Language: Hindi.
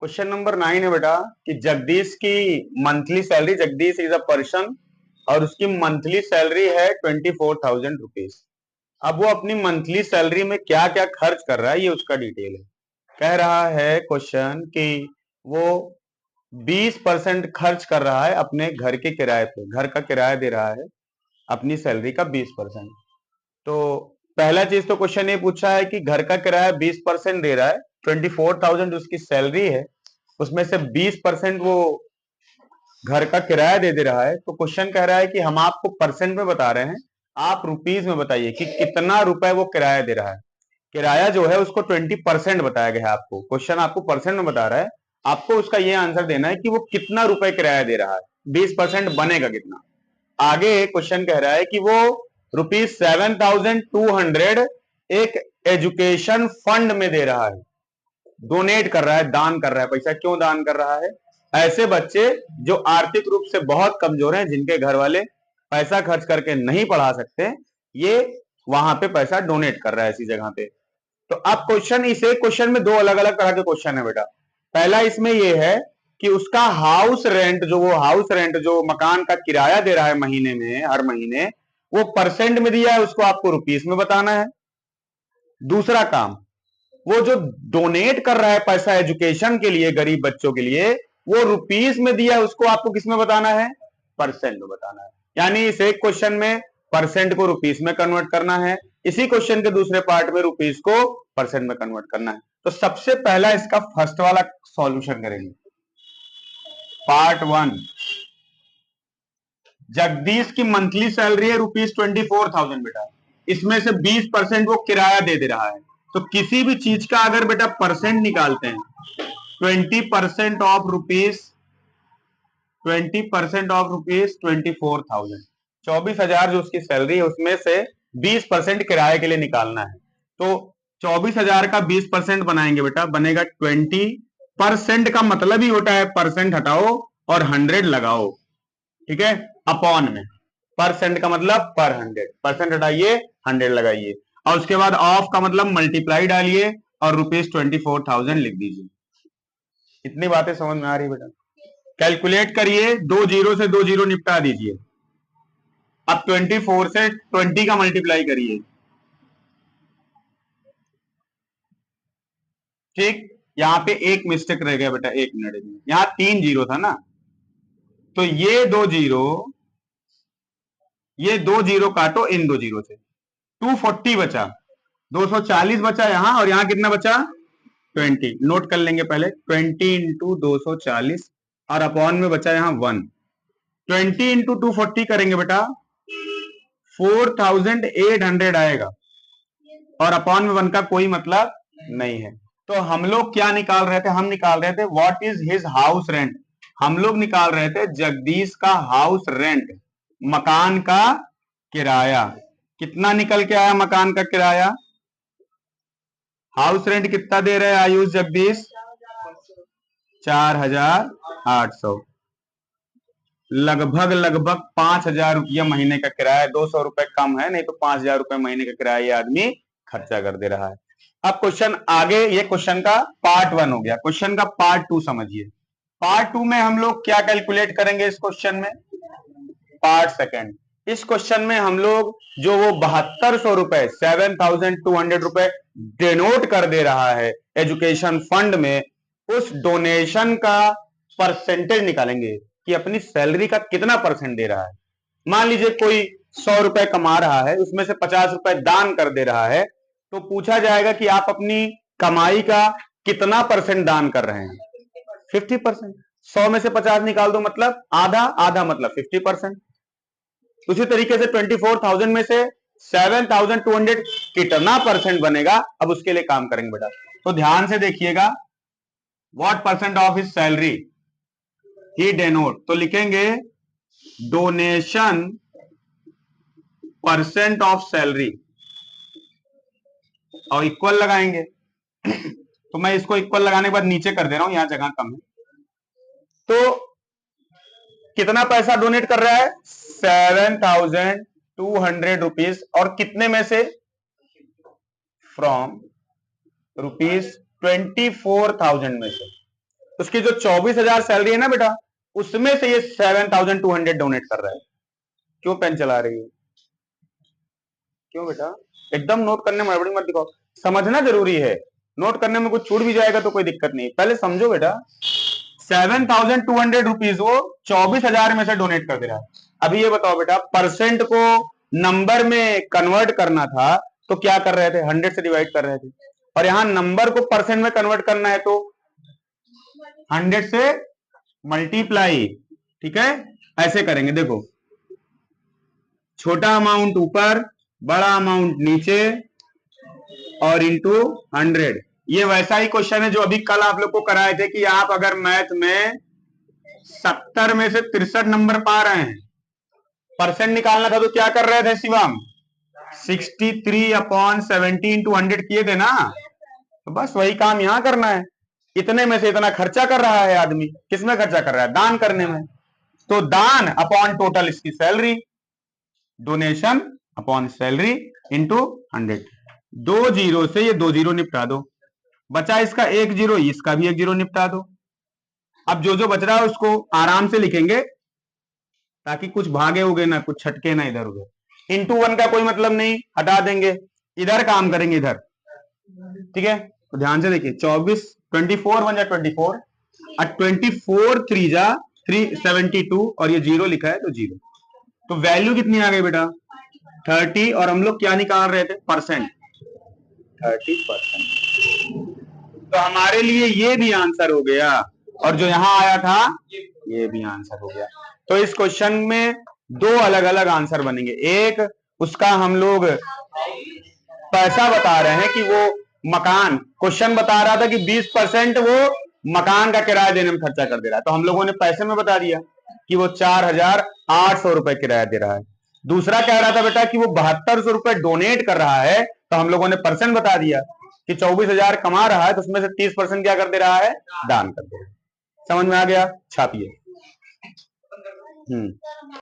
क्वेश्चन नंबर 9 है बेटा कि जगदीश की monthly salary, Jagdish is a person और उसकी मंथली सैलरी है 24,000 रुपीज। अब वो अपनी मंथली सैलरी में क्या क्या खर्च कर रहा है ये उसका डिटेल है। कह रहा है क्वेश्चन कि वो 20% खर्च कर रहा है अपने घर के किराए पे, घर का किराया दे रहा है अपनी सैलरी का 20%। तो पहला चीज तो क्वेश्चन ये पूछा है कि घर का किराया 20% दे रहा है, 24,000 उसकी सैलरी है, उसमें से 20% वो घर का किराया दे रहा है। तो क्वेश्चन कह रहा है कि हम आपको परसेंट में बता रहे हैं, आप रुपीज में बताइए कि कितना रुपए वो किराया दे रहा है। किराया जो है उसको 20% बताया गया है आपको, क्वेश्चन आपको परसेंट में बता रहा है, आपको उसका ये आंसर देना है कि वो कितना रुपए किराया दे रहा है, 20% बनेगा कितना। आगे क्वेश्चन कह रहा है कि वो ₹7,200 एक एजुकेशन फंड में दे रहा है, डोनेट कर रहा है, दान कर रहा है। पैसा क्यों दान कर रहा है? ऐसे बच्चे जो आर्थिक रूप से बहुत कमजोर हैं, जिनके घर वाले पैसा खर्च करके नहीं पढ़ा सकते, ये वहां पे पैसा डोनेट कर रहा है ऐसी जगह पे। तो अब क्वेश्चन, इस एक क्वेश्चन में दो अलग अलग तरह के क्वेश्चन है बेटा। पहला इसमें यह है कि उसका हाउस रेंट, जो वो हाउस रेंट जो मकान का किराया दे रहा है महीने में, हर महीने, वो परसेंट में दिया है, उसको आपको रुपीस में बताना है। दूसरा काम, वो जो डोनेट कर रहा है पैसा एजुकेशन के लिए, गरीब बच्चों के लिए, वो रुपीस में दिया है, उसको आपको किस में बताना है? परसेंट में बताना है। यानी इस एक क्वेश्चन में परसेंट को रुपीस में कन्वर्ट करना है, इसी क्वेश्चन के दूसरे पार्ट में रुपीस को परसेंट में कन्वर्ट करना है। तो सबसे पहला इसका फर्स्ट वाला सॉल्यूशन करेंगे। पार्ट 1, जगदीश की मंथली सैलरी है ₹24,000 बेटा, इसमें से 20% वो किराया दे रहा है। तो किसी भी चीज का अगर बेटा परसेंट निकालते हैं, 20% ऑफ रुपीज, 20% ऑफ रुपीज 24,000, 24,000 जो उसकी सैलरी है उसमें से 20% किराए के लिए निकालना है। तो 24,000 का 20% बनाएंगे बेटा, बनेगा 20%। का मतलब ही होता है परसेंट हटाओ और 100 लगाओ, ठीक है, अपॉन में। परसेंट का मतलब पर 100, परसेंट हटाइए 100 लगाइए, और उसके बाद ऑफ का मतलब मल्टीप्लाई डालिए और ₹24,000 लिख दीजिए। इतनी बातें समझ में आ रही बेटा? कैलकुलेट करिए, 2 जीरो से 2 जीरो निपटा दीजिए। अब 24 से 20 का मल्टीप्लाई करिए, ठीक। यहां पे एक मिस्टेक रह गया बेटा, 1 मिनट, यहां 3 जीरो था ना, तो ये 2 जीरो, ये 2 जीरो काटो इन 2 जीरो से, 240 बचा, 240 बचा यहां, और यहां कितना बचा? 20। नोट कर लेंगे पहले, 20 इंटू 240 और अपॉन में बचा यहां 1। 20 इंटू 240 करेंगे बेटा, 4,800 आएगा, और अपॉन में 1 का कोई मतलब नहीं है। तो हम लोग क्या निकाल रहे थे? हम निकाल रहे थे what is his house rent. हम लोग निकाल रहे थे जगदीश का हाउस रेंट, मकान का किराया। कितना निकल के आया मकान का किराया? हाउस रेंट कितना दे रहे हैं आयुष जगदीश? 4,800, लगभग लगभग 5,000 रुपया महीने का किराया। 200 रुपए कम है, नहीं तो 5,000 रुपए महीने का किराया ये आदमी खर्चा कर दे रहा है। अब क्वेश्चन आगे, ये क्वेश्चन का पार्ट 1 हो गया। क्वेश्चन का पार्ट 2 समझिए। पार्ट 2 में हम लोग क्या कैलकुलेट करेंगे इस क्वेश्चन में? Part second. इस क्वेश्चन में हम लोग जो वो 7,200 रुपए, 7,200 रुपए डिनोट कर दे रहा है एजुकेशन फंड में, उस डोनेशन का परसेंटेज निकालेंगे कि अपनी सैलरी का कितना परसेंट दे रहा है। मान लीजिए कोई 100 रुपए कमा रहा है, उसमें से 50 रुपए दान कर दे रहा है, तो पूछा जाएगा कि आप अपनी कमाई का कितना परसेंट दान कर रहे हैं? 50%। 100 में से 50 निकाल दो, मतलब आधा, आधा मतलब 50%। उसी तरीके से 24,000 में से 7,200 कितना परसेंट बनेगा? अब उसके लिए काम करेंगे बेटा। तो ध्यान से देखिएगा, what percent of his salary he denote, तो लिखेंगे डोनेशन परसेंट ऑफ सैलरी और इक्वल लगाएंगे। तो मैं इसको इक्वल लगाने के बाद नीचे कर दे रहा हूं, यहां जगह कम है। तो कितना पैसा डोनेट कर रहा है? 7,200 रुपीज, और कितने में से? फ्रॉम ₹24,000 में से। उसकी जो 24,000 सैलरी है ना बेटा, उसमें से ये 7,200 डोनेट कर रहा है। क्यों पेन चला रही है? क्यों बेटा? एकदम नोट करने में हड़बड़ी मत दिखाओ, समझना जरूरी है। नोट करने में कुछ छूट भी जाएगा तो कोई दिक्कत नहीं, पहले समझो बेटा। 7,200 रुपीज वो 24,000 में से डोनेट कर दे रहा है। अभी ये बताओ बेटा, परसेंट को नंबर में कन्वर्ट करना था तो क्या कर रहे थे? 100 से डिवाइड कर रहे थे, और यहां नंबर को परसेंट में कन्वर्ट करना है तो 100 से मल्टीप्लाई। ठीक है, ऐसे करेंगे। देखो, छोटा अमाउंट ऊपर, बड़ा अमाउंट नीचे, और इंटू 100। ये वैसा ही क्वेश्चन है जो अभी कल आप लोग को कराए थे कि आप अगर मैथ में 70 में से 63 नंबर पा रहे हैं, परसेंट निकालना था तो क्या कर रहे थे शिवम? 63/70 इंटू 100 किए थे ना। तो बस वही काम यहां करना है। इतने में से इतना खर्चा कर रहा है आदमी, किसमें खर्चा कर रहा है? दान करने में। तो दान अपॉन टोटल इसकी salary, donation upon salary into 100। 2 zero से ये 2 जीरो निपटा दो, बचा इसका 1 जीरो, इसका भी 1 जीरो निपटा दो। अब जो जो बच रहा है उसको आराम से लिखेंगे ताकि कुछ भागे उगे ना, कुछ छटके ना इधर उधर। इंटू 1 का कोई मतलब नहीं, हटा देंगे, इधर काम करेंगे इधर। ठीक है, तो ध्यान से देखिए, 24 24 1 जा 24, और 24 3 जा 372, और ये जीरो लिखा है तो जीरो। तो वैल्यू कितनी आ गई बेटा? 30, और हम लोग क्या निकाल रहे थे? परसेंट, 30%। तो हमारे लिए ये भी आंसर हो गया, और जो यहां आया था ये भी आंसर हो गया। तो इस क्वेश्चन में दो अलग अलग आंसर बनेंगे। एक, उसका हम लोग पैसा बता रहे हैं कि वो मकान, क्वेश्चन बता रहा था कि 20% वो मकान का किराया देने में खर्चा कर दे रहा है, तो हम लोगों ने पैसे में बता दिया कि वो 4,800 रुपए किराया दे रहा है। दूसरा कह रहा था बेटा कि वो 7,200 रुपए डोनेट कर रहा है, तो हम लोगों ने परसेंट बता दिया कि 24,000 कमा रहा है तो उसमें से 30% क्या कर दे रहा है? दान कर दे रहा है। समझ में आ गया? छापिए।